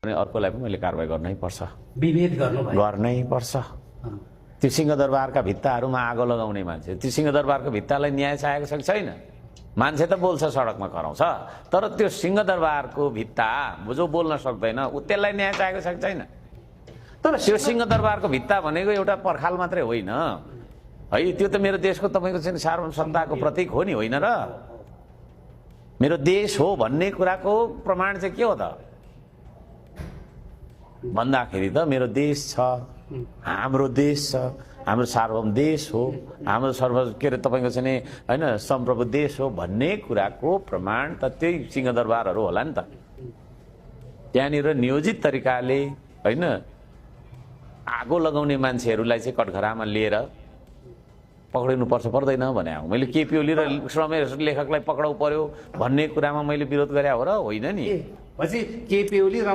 भने अर्कोलाई पनि मैले कारबाही गर्नै पर्छ, विभेद गर्नै पर्छ। त्यो सिंहदरबारका भित्ताहरूमा आगो लगाउने मान्छे, त्यो सिंहदरबारको भित्तालाई न्याय चाहेको छ कि छैन? मान्छे त बोल्छ, सडकमा कराउँछ, तर त्यो सिंहदरबारको भित्ता जो बोल्न सक्दैन त्यसलाई न्याय चाहेको छ कि छैन? तर त्यो सिंहदरबारको भित्ता भनेको एउटा पर्खाल मात्रै होइन है, त्यो त मेरो देशको तपाईँको चाहिँ सार्वभौम सत्ताको प्रतीक हो नि, होइन र? मेरो देश हो भन्ने कुराको प्रमाण चाहिँ के हो त भन्दाखेरि त मेरो देश छ, हाम्रो देश छ, हाम्रो सार्वभौम देश हो, हाम्रो के अरे तपाईँको चाहिँ होइन सम्प्रभु देश हो भन्ने कुराको प्रमाण त त्यही सिंहदरबारहरू होला नि त। त्यहाँनिर नियोजित तरिकाले होइन आगो लगाउने मान्छेहरूलाई चाहिँ कठघरामा लिएर पक्रिनु पर्छ पर्दैन भने मैले केपी ओली र श्रमेश लेखकलाई पक्राउ पर्यो भन्ने कुरामा मैले विरोध गरे हो र होइन नि? केपी ओली